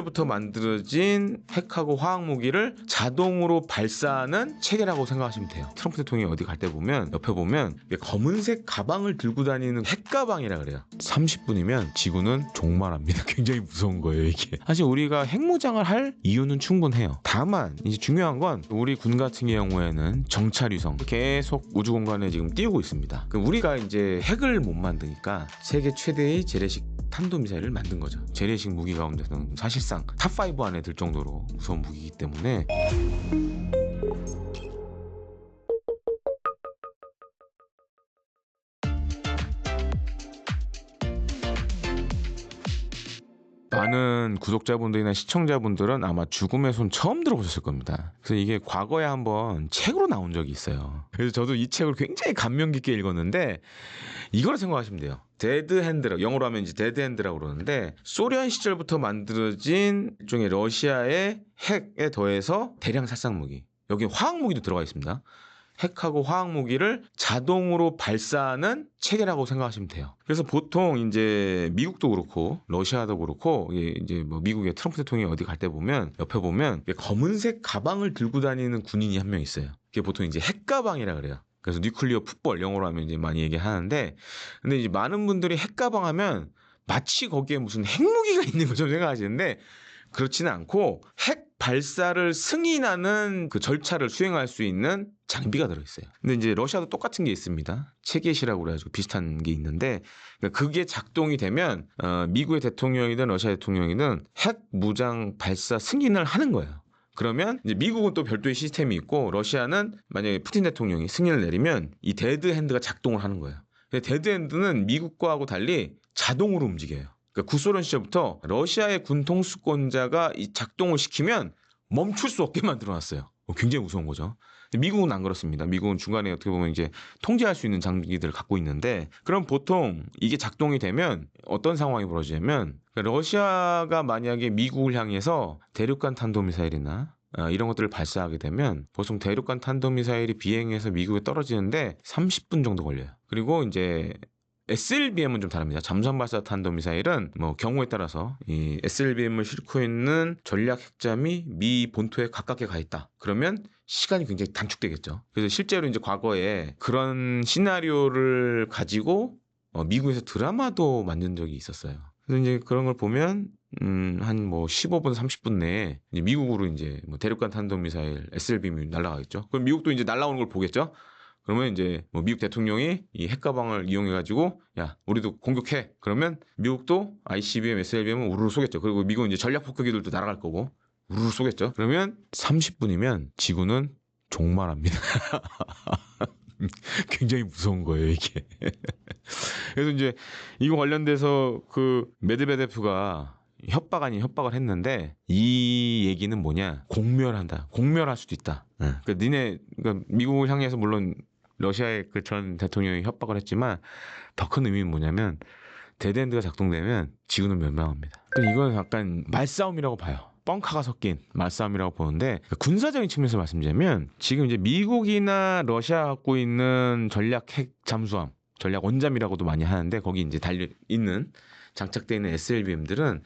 부터 만들어진 핵하고 화학 무기를 자동으로 발사하는 체계라고 생각하시면 돼요. 트럼프 대통령이 어디 갈 때 보면 옆에 보면 검은색 가방을 들고 다니는 핵가방이라 그래요. 30분이면 지구는 종말합니다. 굉장히 무서운 거예요, 이게. 사실 우리가 핵무장을 할 이유는 충분해요. 다만 이제 중요한 건 우리 군 같은 경우에는 정찰위성 계속 우주 공간에 지금 띄우고 있습니다. 우리가 이제 핵을 못 만드니까 세계 최대의 재래식 탄도미사일을 만든 거죠. 재래식 무기 가운데서는 사실상 탑5 안에 들 정도로 무서운 무기이기 때문에 많은 구독자분들이나 시청자분들은 아마 죽음의 손 처음 들어보셨을 겁니다. 그래서 이게 과거에 한번 책으로 나온 적이 있어요. 그래서 저도 이 책을 굉장히 감명 깊게 읽었는데 이걸 생각하시면 돼요. 데드 핸드라고, 영어로 하면 이제 데드 핸드라고 그러는데, 소련 시절부터 만들어진 일종의 러시아의 핵에 더해서 대량 살상 무기, 여기 화학 무기도 들어가 있습니다. 핵하고 화학 무기를 자동으로 발사하는 체계라고 생각하시면 돼요. 그래서 보통 이제 미국도 그렇고 러시아도 그렇고 이제 뭐 미국의 트럼프 대통령이 어디 갈 때 보면 옆에 보면 검은색 가방을 들고 다니는 군인이 한 명 있어요. 그게 보통 이제 핵가방이라 그래요. 그래서 뉴클리어 풋볼, 영어로 하면 이제 많이 얘기하는데, 근데 이제 많은 분들이 핵가방 하면 마치 거기에 무슨 핵무기가 있는 것처럼 생각하시는데 그렇지는 않고 핵 발사를 승인하는 그 절차를 수행할 수 있는 장비가 들어있어요. 근데 이제 러시아도 똑같은 게 있습니다. 체계시라고 그래가지고 비슷한 게 있는데, 그게 작동이 되면 미국의 대통령이든 러시아 대통령이든 핵 무장 발사 승인을 하는 거예요. 그러면 이제 미국은 또 별도의 시스템이 있고 러시아는 만약에 푸틴 대통령이 승인을 내리면 이 데드 핸드가 작동을 하는 거예요. 데드 핸드는 미국과하고 달리 자동으로 움직여요. 그러니까 구소련 시절부터 러시아의 군 통수권자가 이 작동을 시키면 멈출 수 없게 만들어놨어요. 굉장히 무서운 거죠. 미국은 안 그렇습니다. 미국은 중간에 어떻게 보면 이제 통제할 수 있는 장비들을 갖고 있는데, 그럼 보통 이게 작동이 되면 어떤 상황이 벌어지냐면, 러시아가 만약에 미국을 향해서 대륙간 탄도미사일이나 이런 것들을 발사하게 되면 보통 대륙간 탄도미사일이 비행해서 미국에 떨어지는데 30분 정도 걸려요. 그리고 이제 SLBM은 좀 다릅니다. 잠수함 발사 탄도미사일은 뭐 경우에 따라서 이 SLBM을 싣고 있는 전략 핵잠이 미 본토에 가깝게 가 있다. 그러면 시간이 굉장히 단축되겠죠. 그래서 실제로 이제 과거에 그런 시나리오를 가지고 미국에서 드라마도 만든 적이 있었어요. 그래서 이제 그런 걸 보면 한 뭐 15분, 30분 내에 이제 미국으로 이제 뭐 대륙간 탄도미사일 SLBM이 날아가겠죠. 그럼 미국도 이제 날아오는 걸 보겠죠. 그러면 이제 뭐 미국 대통령이 이 핵가방을 이용해가지고 야 우리도 공격해. 그러면 미국도 ICBM, SLBM은 우르르 쏘겠죠. 그리고 미국은 이제 전략 폭격기들도 날아갈 거고 우르르 쏘겠죠. 그러면 30분이면 지구는 종말합니다. 굉장히 무서운 거예요, 이게. 그래서 이제 이거 관련돼서 그 메드베데프가 협박 아닌 협박을 했는데, 이 얘기는 뭐냐? 공멸한다. 공멸할 수도 있다. 그러니까 그러니까 미국을 향해서 물론 러시아의 그 전 대통령이 협박을 했지만 더 큰 의미는 뭐냐면 데드핸드가 작동되면 지구는 멸망합니다. 그러니까 이건 약간 말싸움이라고 봐요. 뻥카가 섞인 말싸움이라고 보는데, 군사적인 측면에서 말씀드리면 지금 이제 미국이나 러시아 갖고 있는 전략 핵 잠수함, 전략 원잠이라고도 많이 하는데 거기 이제 달려 있는 장착되어 있는 SLBM들은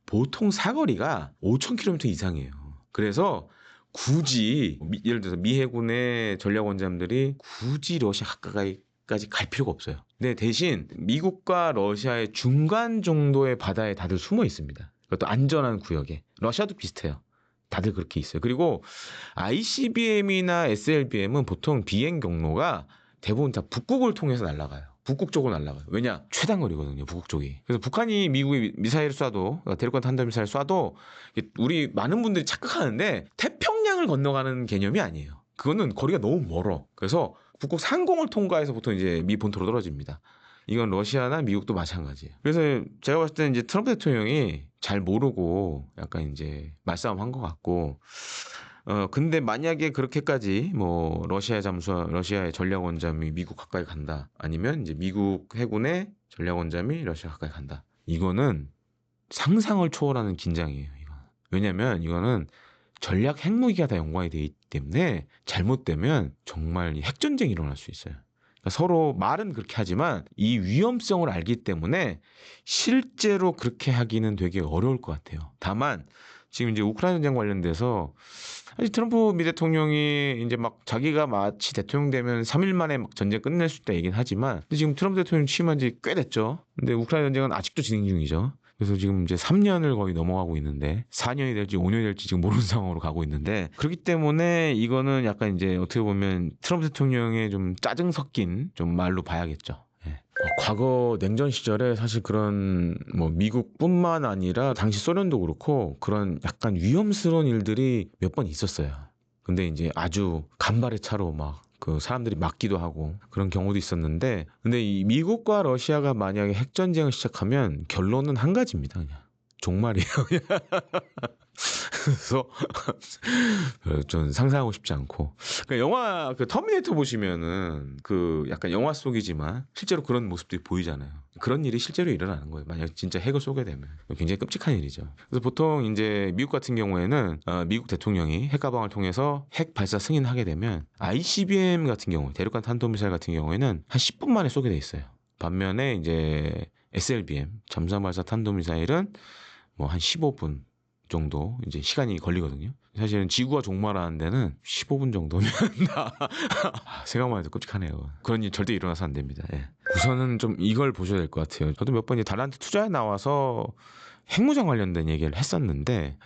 보통 사거리가 5,000km 이상이에요. 그래서 굳이 예를 들어서 미 해군의 전략 원잠들이 굳이 러시아 가까이까지 갈 필요가 없어요. 근데 대신 미국과 러시아의 중간 정도의 바다에 다들 숨어 있습니다. 그것도 안전한 구역에. 러시아도 비슷해요. 다들 그렇게 있어요. 그리고 ICBM이나 SLBM은 보통 비행 경로가 대부분 다 북극을 통해서 날아가요. 북극 쪽으로 날아가요. 왜냐? 최단거리거든요, 북극 쪽이. 그래서 북한이 미국의 미사일을 쏴도, 대륙간 탄도미사일 쏴도 우리 많은 분들이 착각하는데 태평양을 건너가는 개념이 아니에요. 그거는 거리가 너무 멀어. 그래서 북극 상공을 통과해서 보통 이제 미 본토로 떨어집니다. 이건 러시아나 미국도 마찬가지예요. 그래서 제가 봤을 때는 이제 트럼프 대통령이 잘 모르고 약간 이제 말싸움 한 것 같고, 근데 만약에 그렇게까지 뭐 러시아의 전략 원잠이 미국 가까이 간다. 아니면 이제 미국 해군의 전략 원잠이 러시아 가까이 간다. 이거는 상상을 초월하는 긴장이에요, 이거. 왜냐면 이거는 전략 핵무기가 다 연관이 되어 있기 때문에 잘못되면 정말 핵전쟁이 일어날 수 있어요. 그러니까 서로 말은 그렇게 하지만 이 위험성을 알기 때문에 실제로 그렇게 하기는 되게 어려울 것 같아요. 다만 지금 이제 우크라이나 전쟁 관련돼서 사실 트럼프 미 대통령이 이제 막 자기가 마치 대통령 되면 3일 만에 막 전쟁 끝낼 수 있다 얘기는 하지만 근데 지금 트럼프 대통령 취임한 지 꽤 됐죠. 근데 우크라이나 전쟁은 아직도 진행 중이죠. 그래서 지금 이제 3년을 거의 넘어가고 있는데 4년이 될지 5년이 될지 지금 모르는 상황으로 가고 있는데 그렇기 때문에 이거는 약간 이제 어떻게 보면 트럼프 대통령의 좀 짜증 섞인 좀 말로 봐야겠죠. 예. 과거 냉전 시절에 사실 그런 뭐 미국뿐만 아니라 당시 소련도 그렇고 그런 약간 위험스러운 일들이 몇 번 있었어요. 근데 이제 아주 간발의 차로 막 그 사람들이 막기도 하고 그런 경우도 있었는데 근데 이 미국과 러시아가 만약에 핵전쟁을 시작하면 결론은 한 가지입니다. 그냥 종말이에요. 그래서 좀 상상하고 싶지 않고. 그러니까 영화 그 터미네이터 보시면은 그 약간 영화 속이지만 실제로 그런 모습들이 보이잖아요. 그런 일이 실제로 일어나는 거예요. 만약 진짜 핵을 쏘게 되면 굉장히 끔찍한 일이죠. 그래서 보통 이제 미국 같은 경우에는 미국 대통령이 핵 가방을 통해서 핵 발사 승인하게 되면 ICBM 같은 경우 대륙간 탄도미사일 같은 경우에는 한 10분 만에 쏘게 돼 있어요. 반면에 이제 SLBM 잠수함 발사 탄도미사일은 뭐 한 15분 정도 이제 시간이 걸리거든요. 사실은 지구가 종말하는 데는 15분 정도면 다 생각만 해도 끔찍하네요. 그런 일 절대 일어나서 안 됩니다. 예. 우선은 좀 이걸 보셔야 될 것 같아요. 저도 몇 번 이제 달란트 투자에 나와서 핵무장 관련된 얘기를 했었는데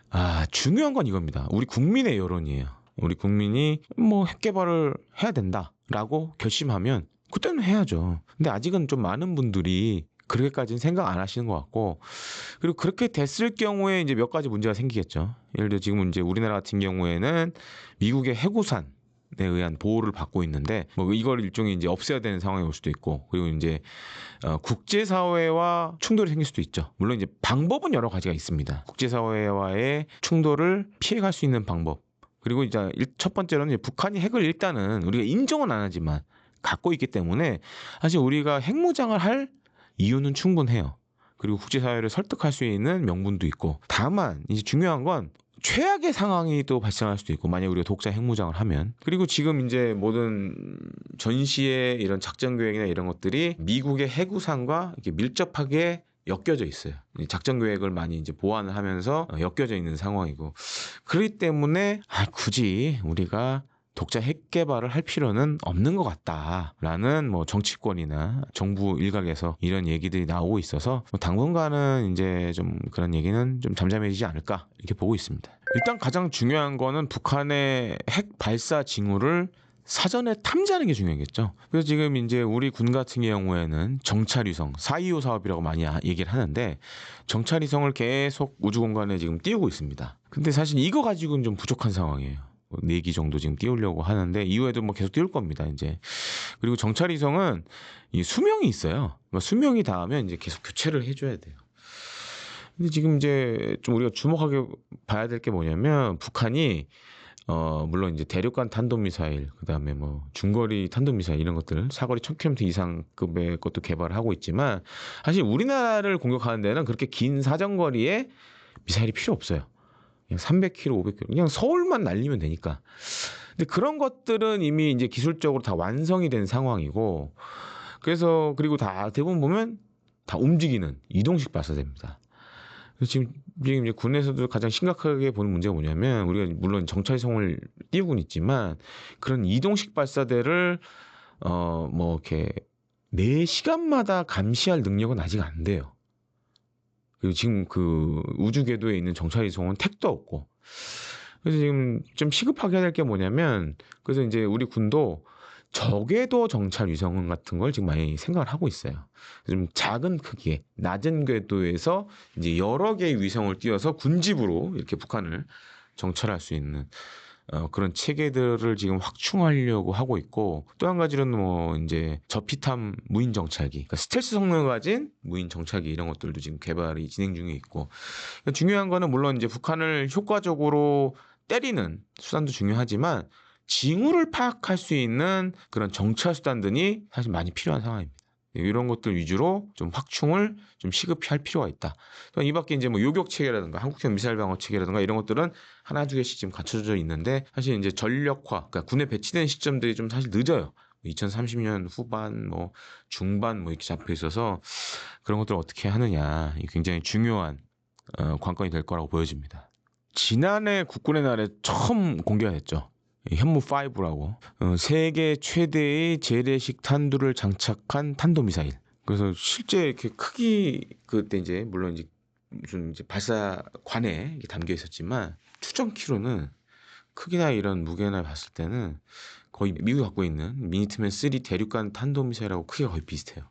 중요한 건 이겁니다. 우리 국민의 여론이에요. 우리 국민이 뭐 핵 개발을 해야 된다라고 결심하면 그때는 해야죠. 근데 아직은 좀 많은 분들이 그렇게까지는 생각 안 하시는 것 같고 그리고 그렇게 됐을 경우에 이제 몇 가지 문제가 생기겠죠. 예를 들어 지금 이제 우리나라 같은 경우에는 미국의 해구산에 의한 보호를 받고 있는데 뭐 이걸 일종의 이제 없애야 되는 상황이 올 수도 있고 그리고 이제 국제사회와 충돌이 생길 수도 있죠. 물론 이제 방법은 여러 가지가 있습니다. 국제사회와의 충돌을 피해갈 수 있는 방법. 그리고 이제 첫 번째로는 이제 북한이 핵을 일단은 우리가 인정은 안 하지만 갖고 있기 때문에 사실 우리가 핵무장을 할 이유는 충분해요. 그리고 국제사회를 설득할 수 있는 명분도 있고 다만 이제 중요한 건 최악의 상황이 또 발생할 수도 있고 만약 우리가 독자 핵무장을 하면 그리고 지금 이제 모든 전시의 이런 작전 계획이나 이런 것들이 미국의 해구상과 이렇게 밀접하게 엮여져 있어요. 작전 계획을 많이 이제 보완을 하면서 엮여져 있는 상황이고 그렇기 때문에 굳이 우리가 독자 핵 개발을 할 필요는 없는 것 같다라는 뭐 정치권이나 정부 일각에서 이런 얘기들이 나오고 있어서 뭐 당분간은 이제 좀 그런 얘기는 좀 잠잠해지지 않을까 이렇게 보고 있습니다. 일단 가장 중요한 거는 북한의 핵 발사 징후를 사전에 탐지하는 게 중요하겠죠. 그래서 지금 이제 우리 군 같은 경우에는 정찰위성 425 사업이라고 많이 얘기를 하는데 정찰위성을 계속 우주 공간에 지금 띄우고 있습니다. 근데 사실 이거 가지고는 좀 부족한 상황이에요. 4기 정도 지금 띄우려고 하는데 이후에도 뭐 계속 띄울 겁니다 이제. 그리고 정찰위성은 이 수명이 있어요. 수명이 닿으면 이제 계속 교체를 해줘야 돼요. 근데 지금 이제 좀 우리가 주목하게 봐야 될 게 뭐냐면 북한이 물론 이제 대륙간 탄도미사일 그다음에 뭐 중거리 탄도미사일 이런 것들 사거리 1000km 이상급의 것도 개발하고 있지만 사실 우리나라를 공격하는 데는 그렇게 긴 사정거리의 미사일이 필요 없어요. 그냥 300km, 500km 그냥 서울만 날리면 되니까. 근데 그런 것들은 이미 이제 기술적으로 다 완성이 된 상황이고 그래서 그리고 다 대부분 보면 다 움직이는 이동식 발사대입니다. 그래서 지금 이제 군에서도 가장 심각하게 보는 문제가 뭐냐면 우리가 물론 정찰성을 띄우고는 있지만 그런 이동식 발사대를 뭐 이렇게 4시간마다 감시할 능력은 아직 안 돼요. 그리고 지금 그 우주 궤도에 있는 정찰위성은 택도 없고 그래서 지금 좀 시급하게 해야 될 게 뭐냐면 그래서 이제 우리 군도 저궤도 정찰 위성 같은 걸 지금 많이 생각을 하고 있어요. 좀 작은 크기의 낮은 궤도에서 이제 여러 개의 위성을 띄워서 군집으로 이렇게 북한을 정찰할 수 있는 그런 체계들을 지금 확충하려고 하고 있고 또 한 가지로는 뭐 이제 저피탐 무인 정찰기, 그러니까 스텔스 성능을 가진 무인 정찰기 이런 것들도 지금 개발이 진행 중에 있고 그러니까 중요한 거는 물론 이제 북한을 효과적으로 때리는 수단도 중요하지만 징후를 파악할 수 있는 그런 정찰 수단들이 사실 많이 필요한 상황입니다. 이런 것들 위주로 좀 확충을 좀 시급히 할 필요가 있다. 이 밖에 이제 뭐 요격 체계라든가 한국형 미사일 방어 체계라든가 이런 것들은 하나 두 개씩 지금 갖춰져 있는데 사실 이제 전력화, 그러니까 군에 배치된 시점들이 좀 사실 늦어요. 2030년 후반 뭐 중반 뭐 이렇게 잡혀 있어서 그런 것들을 어떻게 하느냐 굉장히 중요한 관건이 될 거라고 보여집니다. 지난해 국군의 날에 처음 공개가 됐죠. 현무5라고 세계 최대의 재래식 탄두를 장착한 탄도미사일. 그래서 실제 이렇게 크기 그때 이제 물론 이제 무슨 이제 발사관에 담겨 있었지만 추정키로는 크기나 이런 무게나 봤을 때는 거의 미국이 갖고 있는 미니트맨 3 대륙간 탄도미사일하고 크기가 거의 비슷해요.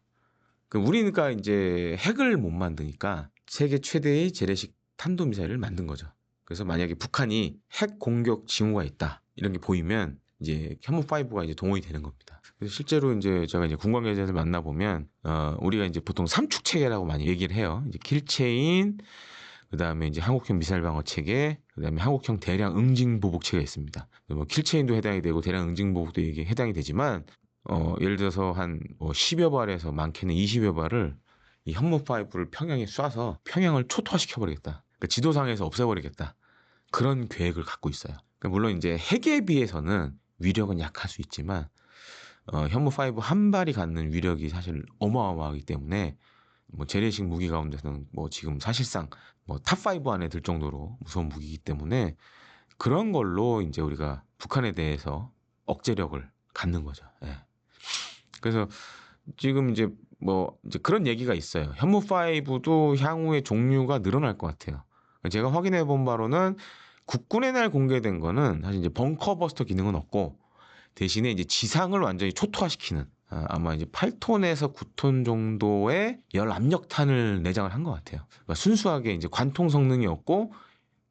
우리니까 이제 핵을 못 만드니까 세계 최대의 재래식 탄도미사일을 만든 거죠. 그래서 만약에 북한이 핵 공격 징후가 있다 이런 게 보이면 이제 현무5가 이제 동원이 되는 겁니다. 그래서 실제로 이제 제가 이제 군 관계자들 만나 보면 우리가 이제 보통 3축 체계라고 많이 얘기를 해요. 이제 킬체인, 그다음에 이제 한국형 미사일 방어 체계, 그다음에 한국형 대량 응징 보복 체계가 있습니다. 뭐 킬체인도 해당이 되고 대량 응징 보복도 이게 해당이 되지만 예를 들어서 한 10여 발에서 많게는 20여 발을 이 현무5를 평양에 쏴서 평양을 초토화시켜 버리겠다. 그러니까 지도상에서 없애버리겠다. 그런 계획을 갖고 있어요. 그러니까 물론 이제 핵에 비해서는 위력은 약할 수 있지만 현무5 한 발이 갖는 위력이 사실 어마어마하기 때문에 뭐 재래식 무기 가운데서는 뭐 지금 사실상 뭐 탑5 안에 들 정도로 무서운 무기이기 때문에 그런 걸로 이제 우리가 북한에 대해서 억제력을 갖는 거죠. 예. 그래서 지금 이제 뭐 이제 그런 얘기가 있어요. 현무5도 향후에 종류가 늘어날 것 같아요. 제가 확인해 본 바로는 국군의 날 공개된 거는 사실 이제 벙커버스터 기능은 없고 대신에 이제 지상을 완전히 초토화시키는 아마 이제 8톤에서 9톤 정도의 열 압력탄을 내장을 한 것 같아요. 그러니까 순수하게 이제 관통 성능이 없고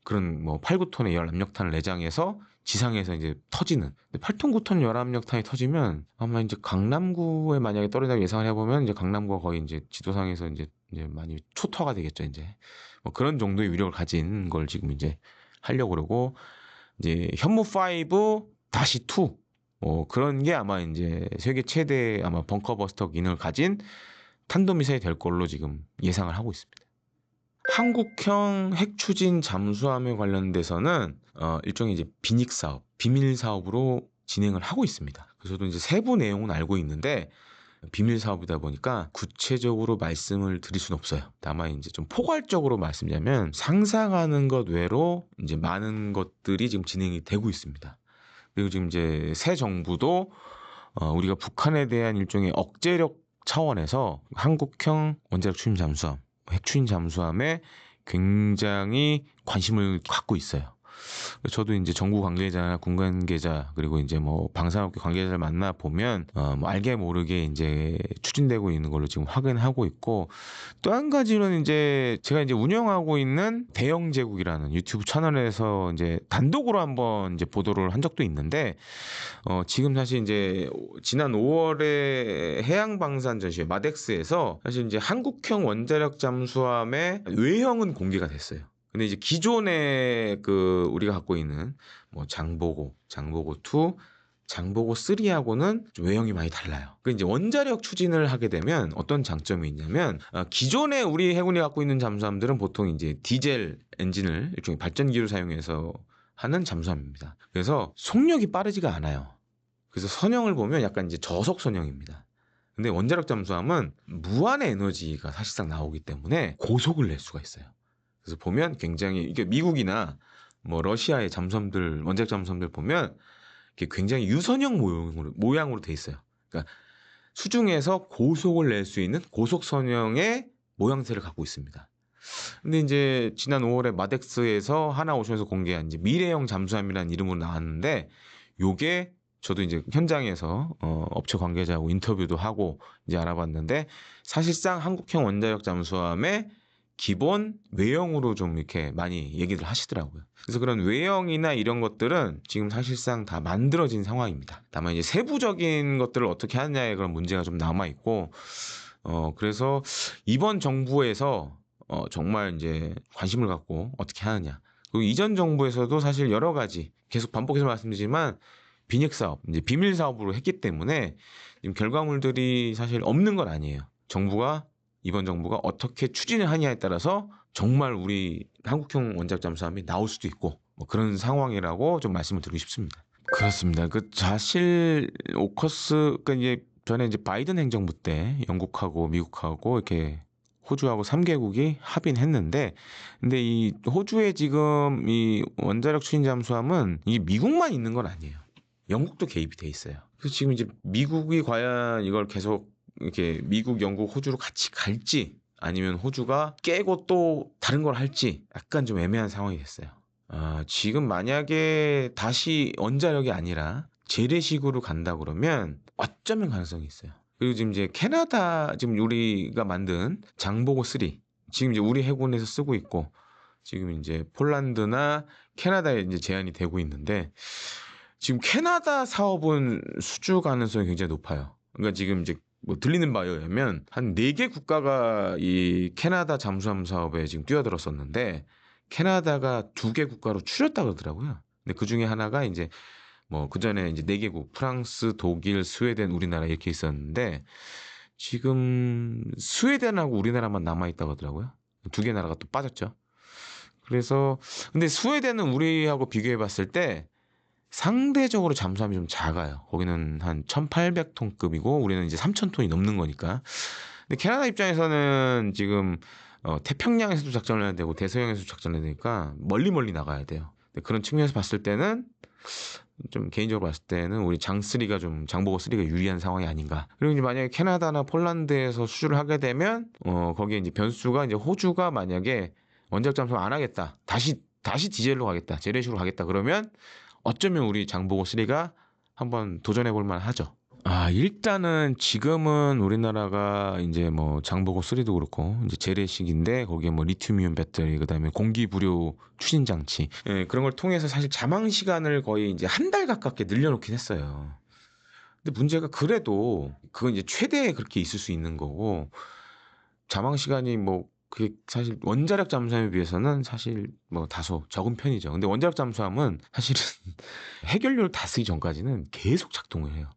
그런 뭐 8, 9톤의 열 압력탄을 내장해서 지상에서 이제 터지는. 8톤, 9톤 열 압력탄이 터지면 아마 이제 강남구에 만약에 떨어진다고 예상을 해보면 이제 강남구가 거의 이제 지도상에서 이제 많이 초토화가 되겠죠. 이제 뭐 그런 정도의 위력을 가진 걸 지금 이제 하려고 그러고 이제 현무5 다시 2 그런 게 아마 이제 세계 최대 아마 벙커버스터 기능을 가진 탄도미사일이 될 걸로 지금 예상을 하고 있습니다. 한국형 핵 추진 잠수함에 관련돼서는 일종의 이제 비닉 사업, 비밀 사업으로 진행을 하고 있습니다. 그래서 저도 이제 세부 내용은 알고 있는데 비밀 사업이다 보니까 구체적으로 말씀을 드릴 수는 없어요. 다만 이제 좀 포괄적으로 말씀드리면 상상하는 것 외로 이제 많은 것들이 지금 진행이 되고 있습니다. 그리고 지금 이제 새 정부도 우리가 북한에 대한 일종의 억제력 차원에서 한국형 원자력 추진 잠수함, 핵 추진 잠수함에 굉장히 관심을 갖고 있어요. 저도 이제 정부 관계자나 군 관계자 그리고 이제 뭐 방산업계 관계자를 만나 보면 뭐 알게 모르게 이제 추진되고 있는 걸로 지금 확인하고 있고 또 한 가지는 이제 제가 이제 운영하고 있는 대영제국이라는 유튜브 채널에서 이제 단독으로 한번 이제 보도를 한 적도 있는데 지금 사실 이제 지난 5월에 해양방산 전시회 마덱스에서 사실 이제 한국형 원자력 잠수함의 외형은 공개가 됐어요. 근데 이제 기존에 그 우리가 갖고 있는 뭐 장보고 2, 장보고 3하고는 좀 외형이 많이 달라요. 그 이제 원자력 추진을 하게 되면 어떤 장점이 있냐면 기존에 우리 해군이 갖고 있는 잠수함들은 보통 이제 디젤 엔진을 일종의 발전기를 사용해서 하는 잠수함입니다. 그래서 속력이 빠르지가 않아요. 그래서 선형을 보면 약간 이제 저속 선형입니다. 근데 원자력 잠수함은 무한의 에너지가 사실상 나오기 때문에 고속을 낼 수가 있어요. 그래서 보면 굉장히 이게 미국이나 뭐 러시아의 잠수함들 원자력 잠수함들 보면 이게 굉장히 유선형 모양으로 돼 있어요. 그러니까 수중에서 고속을 낼 수 있는 고속 선형의 모양새를 갖고 있습니다. 근데 이제 지난 5월에 마덱스에서 하나오션에서 공개한 이제 미래형 잠수함이라는 이름으로 나왔는데 요게 저도 이제 현장에서 업체 관계자하고 인터뷰도 하고 이제 알아봤는데 사실상 한국형 원자력 잠수함의 기본 외형으로 좀 이렇게 많이 얘기를 하시더라고요. 그래서 그런 외형이나 이런 것들은 지금 사실상 다 만들어진 상황입니다. 다만 이제 세부적인 것들을 어떻게 하느냐에 그런 문제가 좀 남아 있고, 그래서 이번 정부에서 정말 이제 관심을 갖고 어떻게 하느냐. 그리고 이전 정부에서도 사실 여러 가지 계속 반복해서 말씀드리지만 비닉 사업, 이제 비밀 사업으로 했기 때문에 지금 결과물들이 사실 없는 건 아니에요. 이번 정부가 어떻게 추진을 하냐에 따라서 정말 우리 한국형 원자력 잠수함이 나올 수도 있고 뭐 그런 상황이라고 좀 말씀을 드리고 싶습니다. 그렇습니다. 그 사실 오커스 그러니까 이제 전에 이제 바이든 행정부 때 영국하고 미국하고 이렇게 호주하고 3개국이 합의는 했는데 근데 이 호주의 지금 이 원자력 추진 잠수함은 이 미국만 있는 건 아니에요. 영국도 개입이 돼 있어요. 그래서 지금 이제 미국이 과연 이걸 계속 이렇게 미국, 영국, 호주로 같이 갈지 아니면 호주가 깨고 또 다른 걸 할지 약간 좀 애매한 상황이 됐어요. 지금 만약에 다시 원자력이 아니라 재래식으로 간다 그러면 어쩌면 가능성이 있어요. 그리고 지금 이제 캐나다 지금 우리가 만든 장보고 3 지금 이제 우리 해군에서 쓰고 있고 지금 이제 폴란드나 캐나다에 이제 제한이 되고 있는데 지금 캐나다 사업은 수주 가능성이 굉장히 높아요. 그러니까 지금 이제 뭐 들리는 바에 의하면 한 4개 국가가 이 캐나다 잠수함 사업에 지금 뛰어들었었는데 캐나다가 2개 국가로 줄였다 그러더라고요. 근데 그 중에 하나가 이제 뭐 그전에 이제 4개국 프랑스, 독일, 스웨덴, 우리나라 이렇게 있었는데 지금 스웨덴하고 우리나라만 남아 있다고 하더라고요. 2개 나라가 또 빠졌죠. 그래서 근데 스웨덴은 우리하고 비교해 봤을 때 상대적으로 잠수함이 좀 작아요. 거기는 한 1,800톤급이고 우리는 이제 3,000톤이 넘는 거니까. 근데 캐나다 입장에서는 지금 태평양에서도 작전을 해야 되고 대서양에서도 작전을 해야 되니까 멀리 멀리 나가야 돼요. 근데 그런 측면에서 봤을 때는 좀 개인적으로 봤을 때는 우리 장3가 좀 장보고 3가 유리한 상황이 아닌가. 그리고 이제 만약에 캐나다나 폴란드에서 수주를 하게 되면 거기에 이제 변수가 이제 호주가 만약에 원자력 잠수함 안 하겠다. 다시 디젤로 가겠다. 재래식으로 가겠다. 그러면 어쩌면 우리 장보고 3가 한번 도전해 볼 만하죠. 일단은 지금은 우리나라가 이제 뭐 장보고 3도 그렇고 이제 재래식인데 거기에 뭐 리튬이온 배터리 그다음에 공기 부료 추진 장치 예, 그런 걸 통해서 사실 잠항 시간을 거의 이제 한 달 가깝게 늘려놓긴 했어요. 근데 문제가 그래도 그건 이제 최대에 그렇게 있을 수 있는 거고 잠항 시간이 뭐 그게 사실 원자력 잠수함에 비해서는 사실 뭐 다소 적은 편이죠. 근데 원자력 잠수함은 사실은 해결료를 다 쓰기 전까지는 계속 작동을 해요.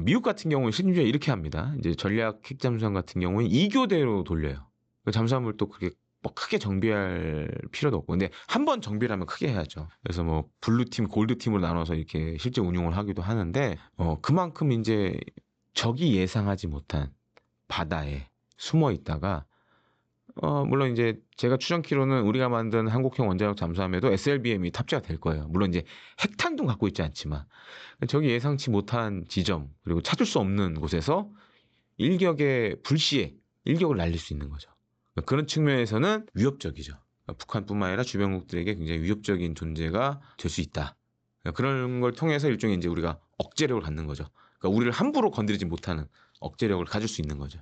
미국 같은 경우는 심지어 이렇게 합니다. 이제 전략 핵잠수함 같은 경우는 2교대로 돌려요. 그 잠수함을 또 그렇게 뭐 크게 정비할 필요도 없고. 근데 한 번 정비를 하면 크게 해야죠. 그래서 뭐 블루팀, 골드팀으로 나눠서 이렇게 실제 운용을 하기도 하는데, 그만큼 이제 적이 예상하지 못한 바다에 숨어 있다가 물론 이제 제가 추정키로는 우리가 만든 한국형 원자력 잠수함에도 SLBM이 탑재가 될 거예요. 물론 이제 핵탄두 갖고 있지 않지만 저기 예상치 못한 지점 그리고 찾을 수 없는 곳에서 일격의 불시에 일격을 날릴 수 있는 거죠. 그런 측면에서는 위협적이죠. 북한뿐만 아니라 주변국들에게 굉장히 위협적인 존재가 될 수 있다. 그런 걸 통해서 일종의 이제 우리가 억제력을 갖는 거죠. 그러니까 우리를 함부로 건드리지 못하는 억제력을 가질 수 있는 거죠.